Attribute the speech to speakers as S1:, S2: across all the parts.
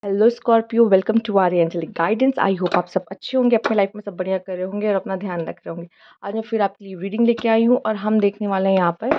S1: Hello Scorpio, welcome to our angelic guidance. I hope आप सब अच्छे होंगे, अपने लाइफ में सब बढ़िया कर रहे होंगे और अपना ध्यान रख रहे होंगे। आज मैं फिर आपके लिए रीडिंग लेके आई हूँ और हम देखने वाले हैं यहाँ पर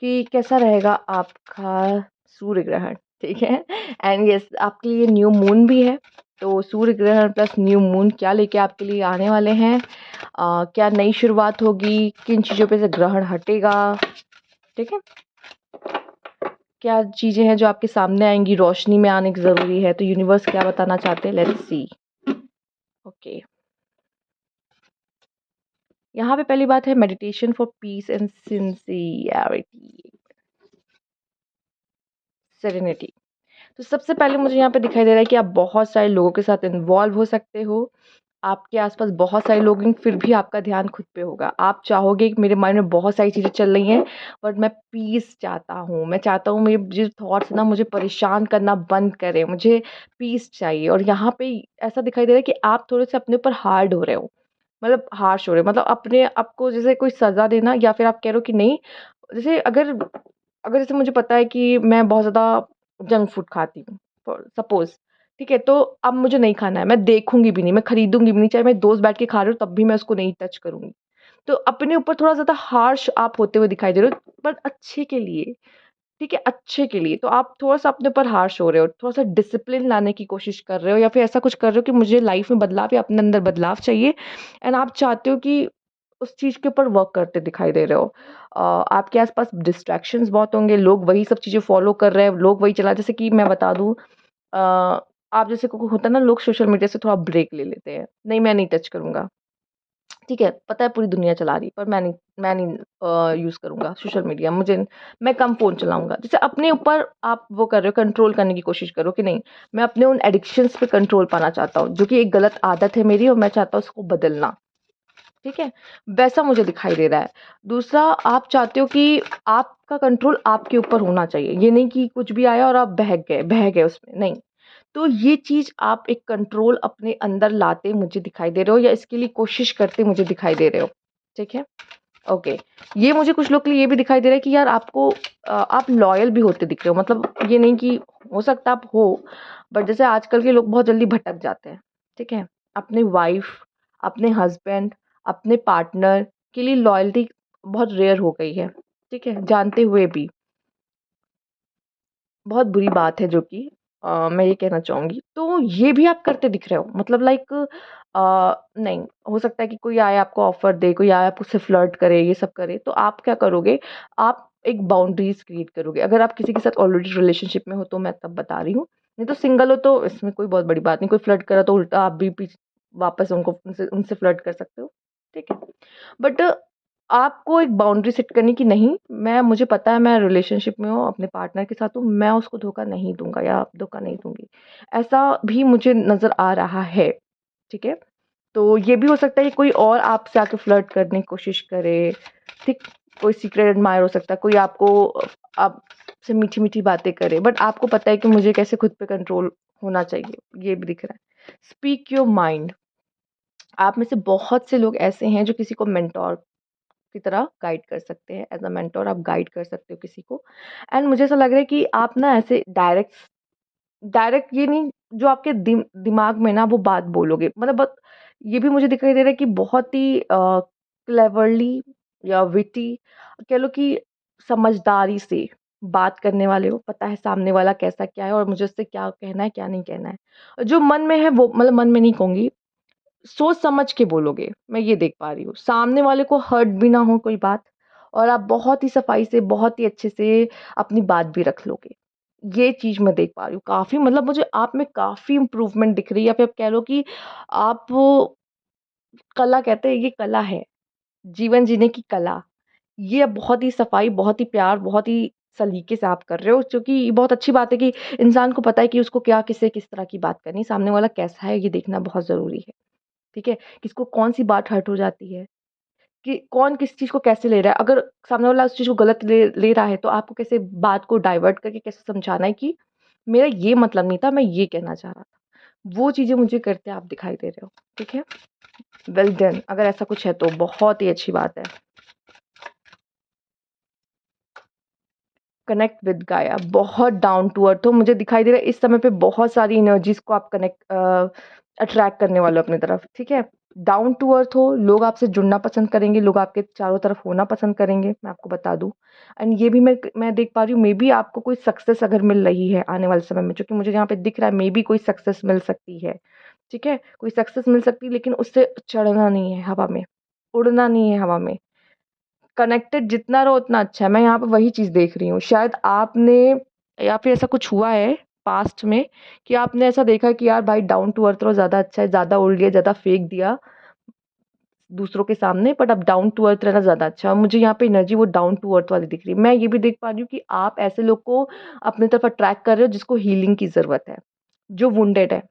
S1: कि कैसा रहेगा आपका सूर्य ग्रहण। ठीक है। एंड यस, आपके लिए न्यू मून भी है। तो सूर्य ग्रहण प्लस न्यू मून क्या लेके आपके लिए आने वाले हैं, क्या नई शुरुआत होगी, किन चीज़ों पे से ग्रहण हटेगा। ठीक है। क्या चीज़ें हैं जो आपके सामने आएंगी, रोशनी में आने की ज़रूरी है, तो यूनिवर्स क्या बताना चाहते हैं, लेट्स सी। ओके। यहाँ पे पहली बात है meditation for piece and sincerity, serenity. तो सबसे पहले मुझे यहाँ पे दिखाई दे रहा है कि आप बहुत सारे लोगों के साथ इन्वॉल्व हो सकते हो। आपके आसपास बहुत सारे लोग हैं, फिर भी आपका ध्यान खुद पे होगा। आप चाहोगे कि मेरे माइंड में बहुत सारी चीज़ें चल रही हैं, बट मैं पीस चाहता हूँ। मैं चाहता हूँ मेरे जो थॉट्स ना मुझे परेशान करना बंद करें, मुझे पीस चाहिए। और यहाँ पे ऐसा दिखाई दे रहा है कि आप थोड़े से अपने ऊपर हार्ड हो रहे हो, मतलब हार्श हो रहे हो, मतलब अपने आपको जैसे कोई सज़ा देना, या फिर आप कह रहे हो कि नहीं। जैसे अगर अगर जैसे मुझे पता है कि मैं बहुत ज़्यादा जंक फूड खाती हूँ, फॉर सपोज़। ठीक है, तो अब मुझे नहीं खाना है, मैं देखूँगी भी नहीं, मैं खरीदूँगी भी नहीं, चाहे मेरे दोस्त बैठ के खा रहे हो तब भी मैं उसको नहीं टच करूँगी। तो अपने ऊपर थोड़ा ज़्यादा हार्श आप होते हुए दिखाई दे रहे हो, पर अच्छे के लिए। ठीक है, अच्छे के लिए। तो आप थोड़ा-सा अपने ऊपर हार्श हो रहे हो, थोड़ा-सा डिसिप्लिन लाने की कोशिश कर रहे हो, या फिर ऐसा कुछ कर रहे हो कि मुझे लाइफ़ में बदलाव या अपने अंदर बदलाव चाहिए। एंड आप चाहते हो कि उस चीज़ के ऊपर वर्क करते दिखाई दे रहे हो। आपके आस-पास डिस्ट्रैक्शंस बहुत होंगे, लोग वही सब चीज़ें फ़ॉलो कर रहे हैं, लोग वही चला, जैसे कि मैं बता दूँ, आप जैसे को होता है ना, लोग सोशल मीडिया से थोड़ा ब्रेक ले लेते हैं। नहीं, मैं नहीं टच करूँगा। ठीक है, पता है पूरी दुनिया चला रही है, पर मैं नहीं यूज़ करूँगा सोशल मीडिया। मैं कम फ़ोन चलाऊँगा। जैसे अपने ऊपर आप वो कर रहे हो, कंट्रोल करने की कोशिश करो कि नहीं, मैं अपने उन एडिक्शंस पे कंट्रोल पाना चाहता हूँ, जो कि एक गलत आदत है मेरी और मैं चाहता हूँ उसको बदलना। ठीक है? वैसा मुझे दिखाई दे रहा है। दूसरा, आप चाहते हो कि आपका कंट्रोल आपके ऊपर होना चाहिए। ये नहीं कि कुछ भी आया और आप बह गए उसमें, नहीं। तो ये चीज़ आप एक कंट्रोल अपने अंदर लाते मुझे दिखाई दे रहे हो, या इसके लिए कोशिश करते मुझे दिखाई दे रहे हो। ठीक है? ओके। ये मुझे कुछ लोग के लिए ये भी दिखाई दे रहा है कि यार आपको आप लॉयल भी होते दिख रहे हो। मतलब ये नहीं कि हो सकता है आप हो, बट जैसे आजकल के लोग बहुत जल्दी भटक जाते हैं। ठीक है? अपनी वाइफ़, अपने हस्बैंड, अपने पार्टनर के लिए लॉयल्टी बहुत रेयर हो गई है। ठीक है? जानते हुए भी। बहुत बुरी बात है, जो कि मैं ये कहना चाहूँगी। तो ये भी आप करते दिख रहे हो, मतलब लाइक नहीं, हो सकता है कि कोई आए आपको ऑफ़र दे, कोई आए आपसे फ्लर्ट करे, ये सब करे, तो आप क्या करोगे, आप एक बाउंड्रीज़ क्रिएट करोगे। अगर आप किसी के साथ ऑलरेडी रिलेशनशिप में हो तो मैं तब बता रही हूँ, नहीं तो सिंगल हो तो इसमें कोई बहुत बड़ी बात नहीं। कोई फ्लर्ट करा तो उल्टा आप भी वापस उनसे उनसे फ्लर्ट कर सकते हो। ठीक है? बट आपको एक बाउंड्री सेट करनी कि नहीं, मैं मुझे पता है मैं रिलेशनशिप में हूँ, अपने पार्टनर के साथ हूँ, मैं उसको धोखा नहीं दूँगा या धोखा नहीं दूँगी। ऐसा भी मुझे नज़र आ रहा है। ठीक है? तो ये भी हो सकता है कि कोई और आपसे आके फ्लर्ट करने की कोशिश करे। ठीक? कोई सीक्रेट एडमायर हो सकता है, कोई आपको आपसे मीठी-मीठी बातें करे, बट आपको पता है कि मुझे कैसे खुद पे कंट्रोल होना चाहिए, ये भी दिख रहा है। Speak your mind. आप में से बहुत से लोग ऐसे हैं जो किसी को मेंटर की तरह गाइड कर सकते हैं। एज़ अ मेंटर आप गाइड कर सकते हो किसी को। एंड मुझे ऐसा लग रहा है कि आप ना ऐसे डायरेक्ट डायरेक्ट ये नहीं, जो आपके दिमाग में ना वो बात बोलोगे, मतलब ये भी मुझे दिखाई दे रहा है कि बहुत ही क्लेवरली या विटी, कह लो कि समझदारी से बात करने वाले हो। पता है सामने वाला कैसा क्या है और मुझे उससे क्या कहना है, क्या नहीं कहना है। और जो मन में है वो, मतलब मन में नहीं कहूँगी, सोच समझ के बोलोगे, मैं ये देख पा रही हूँ। सामने वाले को हर्ट भी ना हो कोई बात, और आप बहुत ही सफाई से, बहुत ही अच्छे से अपनी बात भी रख लोगे। ये चीज़ मैं देख पा रही हूँ। काफ़ी, मतलब मुझे आप में काफ़ी इम्प्रूवमेंट दिख रही है, या फिर आप कह लो कि आप कला, कहते हैं ये कला है, जीवन जीने की कला। ये अब बहुत ही सफाई, बहुत ही प्यार, बहुत ही सलीके से आप कर रहे हो, जो कि बहुत अच्छी बात है कि इंसान को पता है कि उसको क्या, किससे किस तरह की बात करनी है। सामने वाला कैसा है, ये देखना बहुत ज़रूरी है। ठीक है? किसको कौन-सी बात हर्ट हो जाती है, कि कौन किस चीज़ को कैसे ले रहा है। अगर सामने वाला उस चीज़ को गलत ले ले रहा है, तो आपको कैसे बात को डाइवर्ट करके कैसे समझाना है कि मेरा ये मतलब नहीं था, मैं ये कहना चाह रहा था। वो चीज़ें मुझे करते आप दिखाई दे रहे हो। ठीक है? वेल डन, अगर ऐसा कुछ है तो बहुत ही अच्छी बात है। कनेक्ट विद गाया, बहुत डाउन टू अर्थ हो। मुझे दिखाई दे रहा है इस समय पे बहुत सारी एनर्जीज़ को आप अट्रैक्ट करने वाले हो अपनी तरफ, ठीक है? डाउन टू अर्थ हो, लोग आपसे जुड़ना पसंद करेंगे, लोग आपके चारों तरफ होना पसंद करेंगे, मैं आपको बता दूँ। एंड ये भी मैं देख पा रही हूँ, मेबी आपको कोई सक्सेस अगर मिल रही है आने वाले समय में, क्योंकि मुझे यहाँ पे दिख रहा है मेबी कोई सक्सेस मिल सकती है, ठीक है? कोई सक्सेस मिल सकती है, लेकिन उससे चढ़ना नहीं है हवा में, उड़ना नहीं है हवा में। कनेक्टेड जितना रहो उतना अच्छा है। मैं यहाँ पे वही चीज़ देख रही हूँ। शायद आपने या फिर ऐसा कुछ हुआ है पास्ट में कि आपने ऐसा देखा कि यार भाई डाउन टू अर्थ रहो ज़्यादा अच्छा है, ज़्यादा उड़ लिया, ज़्यादा फेंक दिया दूसरों के सामने, बट अब डाउन टू अर्थ रहना ज़्यादा अच्छा है। मुझे यहाँ पे एनर्जी वो डाउन टू अर्थ वाली दिख रही है। मैं ये भी देख पा रही हूँ कि आप ऐसे लोग को अपनी तरफ अट्रैक्ट कर रहे हो जिसको हीलिंग की ज़रूरत है, जो वुंडेड है,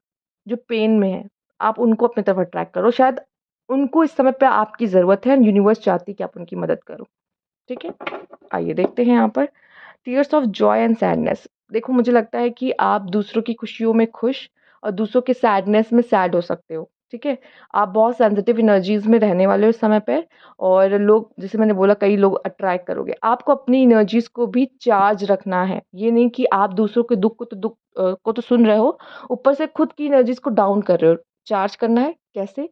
S1: जो पेन में है, आप उनको अपनी तरफ अट्रैक्ट करो। शायद उनको इस समय पे आपकी ज़रूरत है एंड यूनिवर्स चाहती है कि आप उनकी मदद करो, ठीक है? आइए देखते हैं यहाँ पर tears of Joy and sadness. देखो मुझे लगता है कि आप दूसरों की खुशियों में खुश और दूसरों के सैडनेस में सैड हो सकते हो, ठीक है? आप बहुत सेंसिटिव एनर्जीज़ में रहने वाले हो इस समय पे और लोग जैसे मैंने बोला कई लोग अट्रैक्ट करोगे। आपको अपनी एनर्जीज़ को भी चार्ज रखना है। ये नहीं कि आप दूसरों के को तो सुन रहे हो, ऊपर से खुद की एनर्जीज़ को डाउन कर रहे हो। चार्ज करना है कैसे?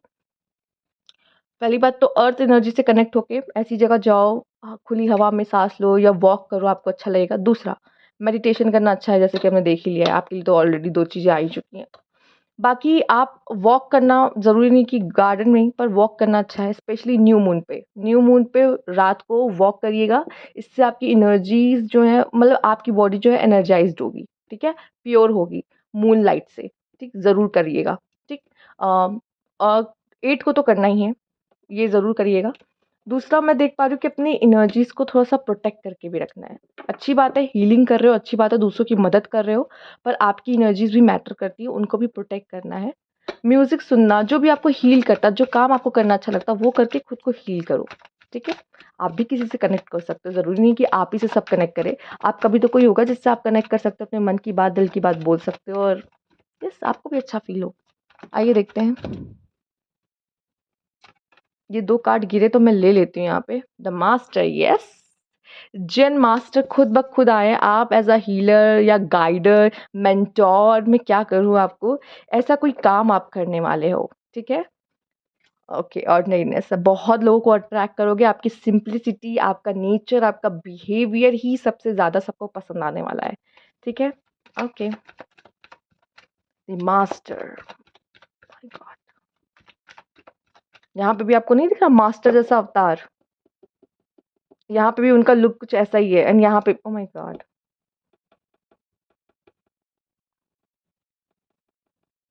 S1: पहली बात तो अर्थ एनर्जी से कनेक्ट होके ऐसी जगह जाओ, खुली हवा में साँस लो या वॉक करो, आपको अच्छा लगेगा। दूसरा, मेडिटेशन करना अच्छा है, जैसे कि हमने देख ही लिया है, आपके लिए तो ऑलरेडी 2 चीज़ें आ ही चुकी हैं। बाकी आप वॉक करना ज़रूरी नहीं कि गार्डन में ही, पर वॉक करना अच्छा है, स्पेशली न्यू मून पे। न्यू मून पे रात को वॉक करिएगा, इससे आपकी एनर्जीज़ जो हैं मतलब आपकी बॉडी जो है एनर्जाइज़्ड होगी, ठीक है? प्योर होगी मूनलाइट से, ठीक? ज़रूर करिएगा, ठीक? अ, 8 को तो करना ही है। ये ज़रूर करिएगा। दूसरा मैं देख पा रही हूँ कि अपनी एनर्जीज़ को थोड़ा-सा प्रोटेक्ट करके भी रखना है। अच्छी बात है हीलिंग कर रहे हो, अच्छी बात है दूसरों की मदद कर रहे हो, पर आपकी एनर्जीज़ भी मैटर करती है, उनको भी प्रोटेक्ट करना है। म्यूज़िक सुनना, जो भी आपको हील करता है, जो काम आपको करना अच्छा लगता है, वो करके खुद को हील करो, ठीक है? आप भी किसी से कनेक्ट कर सकते हो, ज़रूरी नहीं कि आप ही से सब कनेक्ट करें। आपका भी तो कोई होगा जिससे आप कनेक्ट कर सकते हो, अपने मन की बात, दिल की बात बोल सकते हो और यस आपको भी अच्छा फ़ील हो। आइए देखते हैं। ये 2 कार्ड गिरे तो मैं ले लेती हूँ यहाँ पे। The master yes! Zen master खुद ब खुद आए। आप एज़ अ हीलर या गाइडर, मेंटर मैं क्या करूँ आपको? ऐसा कोई काम आप करने वाले हो, ठीक है? ओके, ऑर्डिनरीनेस बहुत लोगों को अट्रैक्ट करोगे। आपकी सिंप्लिसिटी, आपका नेचर, आपका बिहेवियर ही सबसे ज़्यादा सबको पसंद आने वाला है, ठीक है? Okay, the master my God! यहाँ पे भी आपको नहीं दिख रहा मास्टर जैसा अवतार? यहाँ पे भी उनका लुक कुछ ऐसा ही है एंड यहाँ पे ओह माय गॉड!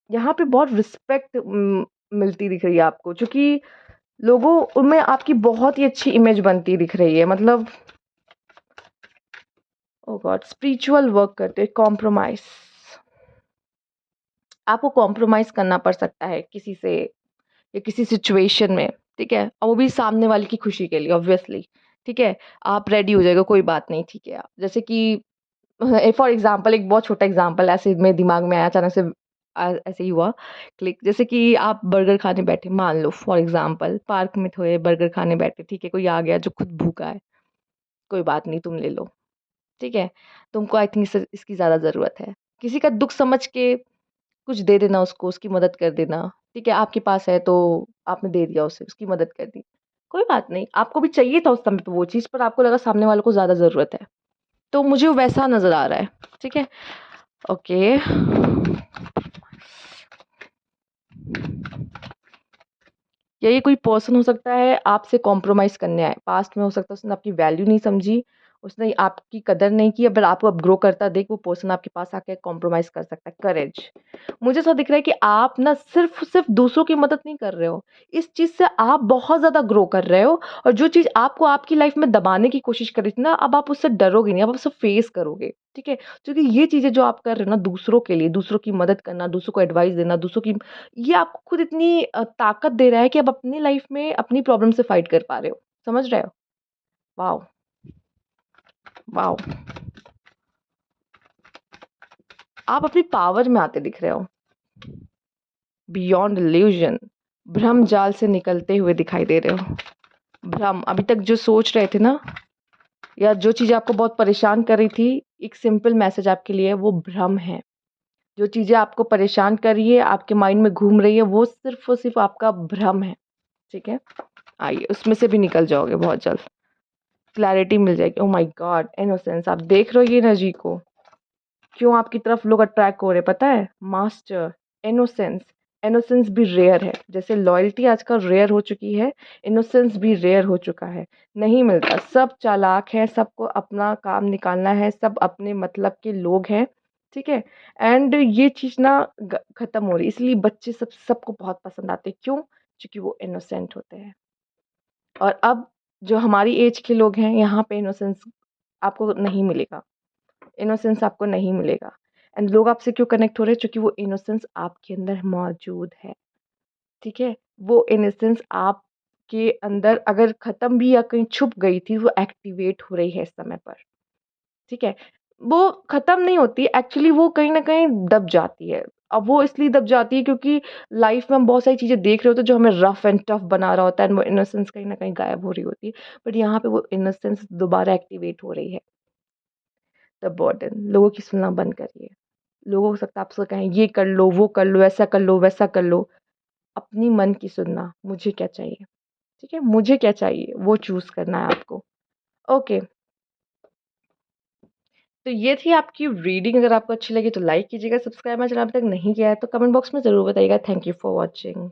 S1: यहाँ पे बहुत रिस्पेक्ट मिलती दिख रही है आपको, क्योंकि लोगों उनमें आपकी बहुत ही अच्छी इमेज बनती दिख रही है। मतलब ओह गॉड! स्पिरिचुअल वर्क करते हैं, कॉम्प्रोमाइज़। आपको कॉम्प्रोमाइज़ करना पड़ सकता है किसी से या किसी सिचुएशन में, ठीक है? और वो भी सामने वाले की खुशी के लिए ऑब्वियसली, ठीक है? आप रेडी हो जाइएगा, कोई बात नहीं, ठीक है? जैसे कि फॉर एग्ज़ाम्पल एक बहुत छोटा एग्ज़ाम्पल ऐसे मेरे दिमाग में आया अचानक से ऐसे ही हुआ क्लिक। जैसे कि आप बर्गर खाने बैठे, मान लो फॉर एग्ज़ाम्पल पार्क में थोड़े बर्गर खाने बैठे, ठीक है? कोई आ गया जो खुद भूखा है, कोई बात नहीं तुम ले लो, ठीक है? तुमको आई थिंक इसकी ज़्यादा ज़रूरत है। किसी का दुःख समझ के कुछ दे देना उसको, उसकी मदद कर देना, ठीक है? आपके पास है तो आपने दे दिया उसे, उसकी मदद कर दी। कोई बात नहीं, आपको भी चाहिए था उस समय पे वो चीज़, पर आपको लगा सामने वाले को ज़्यादा ज़रूरत है। तो मुझे वो वैसा नज़र आ रहा है, ठीक है? ओके। या ये कोई पर्सन हो सकता है आपसे कॉम्प्रोमाइज़ करने आए। पास्ट में हो सकता है उसने आपकी वैल्यू नहीं समझी, उसने आपकी कदर नहीं की, अगर आपको अब ग्रो करता देख वो पर्सन आपके पास आके कॉम्प्रोमाइज़ कर सकता है। करेज। मुझे ऐसा दिख रहा है कि आप ना सिर्फ़ दूसरों की मदद नहीं कर रहे हो, इस चीज़ से आप बहुत ज़्यादा ग्रो कर रहे हो और जो चीज़ आपको आपकी लाइफ़ में दबाने की कोशिश कर रही थी ना, अब आप उससे डरोगे नहीं, अब आप उसे फेस करोगे, ठीक है? क्योंकि ये चीज़ें जो आप कर रहे हो ना दूसरों के लिए, दूसरों की मदद करना, दूसरों को एडवाइस देना, दूसरों की ये आपको खुद इतनी ताकत दे रहा है कि आप अपनी लाइफ में अपनी प्रॉब्लम से फाइट कर पा रहे हो। समझ रहे हो? वॉव! वॉव! आप अपनी पावर में आते दिख रहे हो। बियॉन्ड इल्यूज़न भ्रम जाल से निकलते हुए दिखाई दे रहे हो। भ्रम अभी तक जो सोच रहे थे ना, या जो चीज़ें आपको बहुत परेशान कर रही थी, एक सिंपल मैसेज आपके लिए है, वो भ्रम है। जो चीज़ें आपको परेशान कर रही है, आपके माइंड में घूम रही है, वो सिर्फ़ और सिर्फ़ आपका भ्रम है, ठीक है? आइए, उसमें से भी निकल जाओगे बहुत जल्द। क्लैरिटी मिल जाएगी। Oh my God! इनोसेंस, आप देख रहे हो ये एनर्जी को? क्यों आपकी तरफ लोग अट्रैक्ट हो रहे हैं पता है? मास्टर, इनोसेंस, इनोसेंस भी रेयर है। जैसे लॉयल्टी आजकल रेयर हो चुकी है, इनोसेंस भी रेयर हो चुका है। नहीं मिलता, सब चालाक हैं, सबको अपना काम निकालना है, सब अपने मतलब के लोग हैं, ठीक है? एंड ये चीज़ ना खत्म हो रही है, इसलिए बच्चे सबको बहुत पसंद आते हैं। क्यों? क्योंकि वो इनोसेंट होते हैं। और अब जो हमारी एज के लोग हैं, यहाँ पे इनोसेंस आपको नहीं मिलेगा। इनोसेंस आपको नहीं मिलेगा। एंड लोग आपसे क्यों कनेक्ट हो रहे हैं? क्योंकि वो इनोसेंस आपके अंदर मौजूद है, ठीक है? वो इनोसेंस आपके अंदर अगर ख़त्म भी या कहीं छुप गई थी, वो एक्टिवेट हो रही है इस समय पर, ठीक है? वो ख़त्म नहीं होती, एक्चुअली वो कहीं न कहीं दब जाती है। अब वो इसलिए दब जाती है क्योंकि लाइफ़ में हम बहुत सारी चीज़ें देख रहे होते हैं जो हमें रफ़ एंड टफ़ बना रहा होता है, एंड वो इनोसेंस कहीं न कहीं गायब हो रही होती है। बट यहाँ पे वो इनोसेंस दोबारा एक्टिवेट हो रही है। द बर्डन, लोगों की सुनना बंद करिए। लोगों को सकता है आपसे कहें ये कर लो, वो कर लो, ऐसा कर लो, वैसा कर लो। अपनी मन की सुनना, मुझे क्या चाहिए, ठीक है? मुझे क्या चाहिए, वो चूज़ करना है आपको। ओके, तो ये थी आपकी रीडिंग। अगर आपको अच्छी लगी तो लाइक कीजिएगा, सब्सक्राइब मेरा चैनल अभी तक नहीं किया है तो कमेंट बॉक्स में ज़रूर बताइएगा। Thank you for watching.